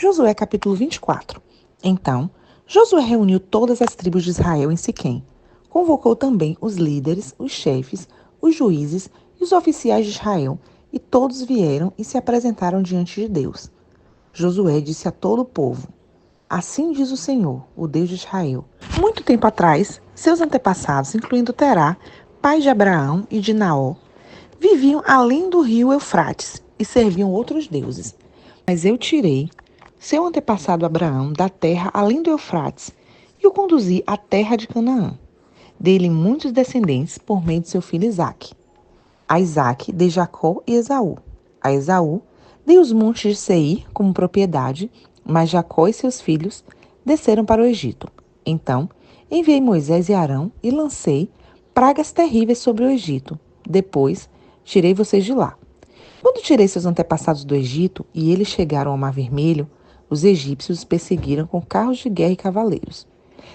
Josué capítulo 24. Então, Josué reuniu todas as tribos de Israel em Siquém. Convocou também os líderes, os chefes, os juízes e os oficiais de Israel, e todos vieram e se apresentaram diante de Deus. Josué disse a todo o povo: Assim diz o Senhor, o Deus de Israel. Muito tempo atrás, seus antepassados, incluindo Terá, pai de Abraão e de Naó, viviam além do rio Eufrates e serviam outros deuses. Mas eu tirei seu antepassado Abraão da terra além do Eufrates e o conduzi à terra de Canaã. Dei-lhe muitos descendentes por meio de seu filho Isaque. A Isaque dei Jacó e Esaú. A Esaú dei os montes de Seir como propriedade, mas Jacó e seus filhos desceram para o Egito. Então enviei Moisés e Arão e lancei pragas terríveis sobre o Egito. Depois tirei vocês de lá. Quando tirei seus antepassados do Egito e eles chegaram ao Mar Vermelho, os egípcios os perseguiram com carros de guerra e cavaleiros.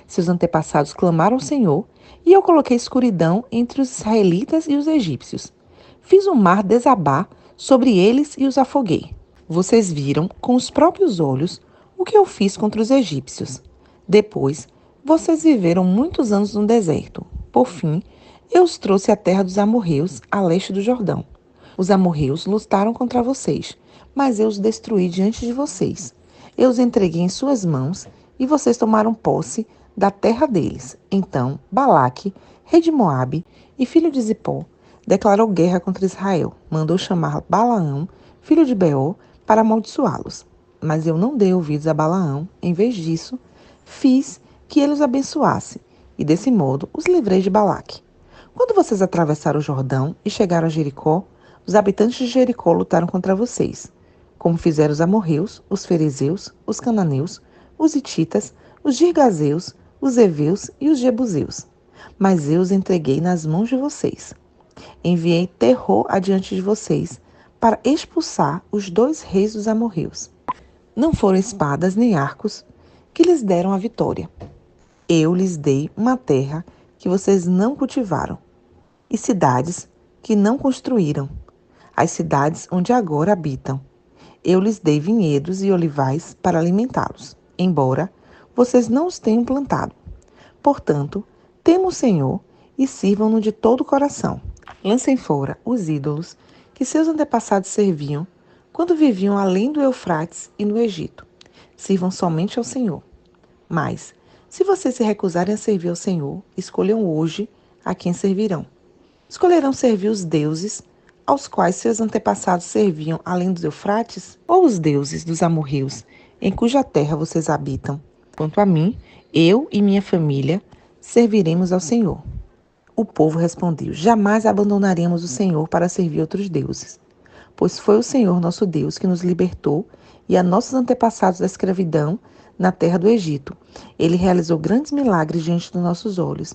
Seus antepassados clamaram ao Senhor e eu coloquei escuridão entre os israelitas e os egípcios. Fiz o mar desabar sobre eles e os afoguei. Vocês viram com os próprios olhos o que eu fiz contra os egípcios. Depois, vocês viveram muitos anos no deserto. Por fim, eu os trouxe à terra dos amorreus, a leste do Jordão. Os amorreus lutaram contra vocês, mas eu os destruí diante de vocês. Eu os entreguei em suas mãos e vocês tomaram posse da terra deles. Então, Balaque, rei de Moabe e filho de Zipó, declarou guerra contra Israel. Mandou chamar Balaão, filho de Beor, para amaldiçoá-los. Mas eu não dei ouvidos a Balaão. Em vez disso, fiz que ele os abençoasse, e desse modo os livrei de Balaque. Quando vocês atravessaram o Jordão e chegaram a Jericó, os habitantes de Jericó lutaram contra vocês, como fizeram os amorreus, os ferezeus, os cananeus, os hititas, os girgazeus, os heveus e os jebuseus. Mas eu os entreguei nas mãos de vocês. Enviei terror adiante de vocês para expulsar os 2 reis dos amorreus. Não foram espadas nem arcos que lhes deram a vitória. Eu lhes dei uma terra que vocês não cultivaram e cidades que não construíram, as cidades onde agora habitam. Eu lhes dei vinhedos e olivais para alimentá-los, embora vocês não os tenham plantado. Portanto, temam o Senhor e sirvam-no de todo o coração. Lancem fora os ídolos que seus antepassados serviam quando viviam além do Eufrates e no Egito. Sirvam somente ao Senhor. Mas, se vocês se recusarem a servir ao Senhor, escolham hoje a quem servirão. Escolherão servir os deuses aos quais seus antepassados serviam além dos Eufrates, ou os deuses dos amorreus, em cuja terra vocês habitam? Quanto a mim, eu e minha família serviremos ao Senhor. O povo respondeu: Jamais abandonaremos o Senhor para servir outros deuses. Pois foi o Senhor nosso Deus que nos libertou e a nossos antepassados da escravidão na terra do Egito. Ele realizou grandes milagres diante dos nossos olhos.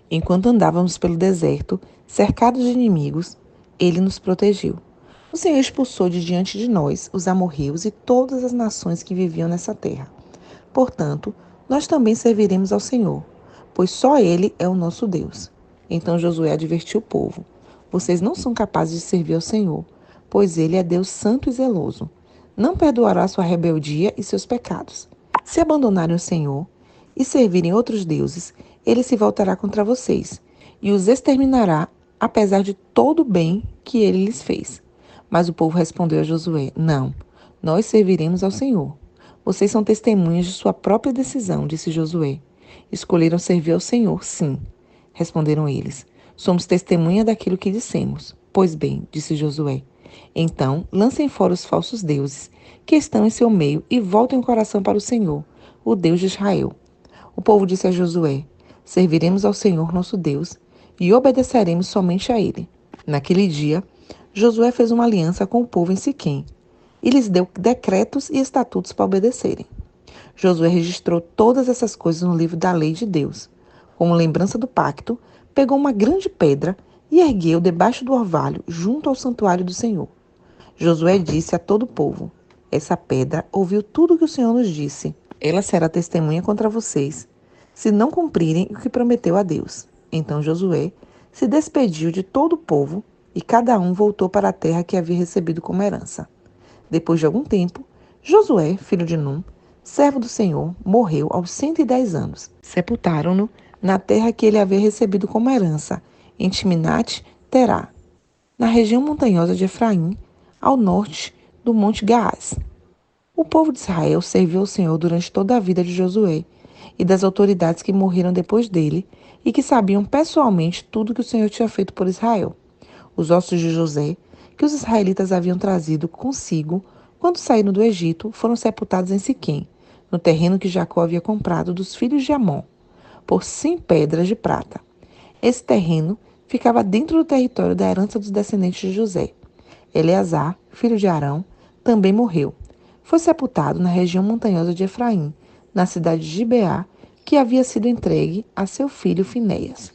Enquanto andávamos pelo deserto, cercados de inimigos, ele nos protegeu. O Senhor expulsou de diante de nós os amorreus e todas as nações que viviam nessa terra. Portanto, nós também serviremos ao Senhor, pois só Ele é o nosso Deus. Então Josué advertiu o povo: Vocês não são capazes de servir ao Senhor, pois Ele é Deus santo e zeloso. Não perdoará sua rebeldia e seus pecados. Se abandonarem o Senhor e servirem outros deuses, Ele se voltará contra vocês e os exterminará, apesar de todo o bem que Ele lhes fez. Mas o povo respondeu a Josué: Não, nós serviremos ao Senhor. Vocês são testemunhas de sua própria decisão, disse Josué. Escolheram servir ao Senhor, sim. Responderam eles. Somos testemunha daquilo que dissemos. Pois bem, disse Josué. Então, lancem fora os falsos deuses que estão em seu meio e voltem o coração para o Senhor, o Deus de Israel. O povo disse a Josué: Serviremos ao Senhor nosso Deus e obedeceremos somente a Ele. Naquele dia, Josué fez uma aliança com o povo em Siquém e lhes deu decretos e estatutos para obedecerem. Josué registrou todas essas coisas no livro da lei de Deus. Como lembrança do pacto, pegou uma grande pedra e ergueu debaixo do orvalho, junto ao santuário do Senhor. Josué disse a todo o povo: Essa pedra ouviu tudo o que o Senhor nos disse. Ela será testemunha contra vocês, se não cumprirem o que prometeu a Deus. Então Josué se despediu de todo o povo e cada um voltou para a terra que havia recebido como herança. Depois de algum tempo, Josué, filho de Num, servo do Senhor, morreu aos 110 anos. Sepultaram-no na terra que ele havia recebido como herança, em Timnat-Terá, na região montanhosa de Efraim, ao norte do Monte Gaás. O povo de Israel serviu ao Senhor durante toda a vida de Josué e das autoridades que morreram depois dele e que sabiam pessoalmente tudo que o Senhor tinha feito por Israel. Os ossos de José, que os israelitas haviam trazido consigo quando saíram do Egito, foram sepultados em Siquém, no terreno que Jacó havia comprado dos filhos de Amon, por 100 pedras de prata. Esse terreno ficava dentro do território da herança dos descendentes de José. Eleazar, filho de Arão, também morreu. Foi sepultado na região montanhosa de Efraim, na cidade de Gibeá, que havia sido entregue a seu filho Finéias.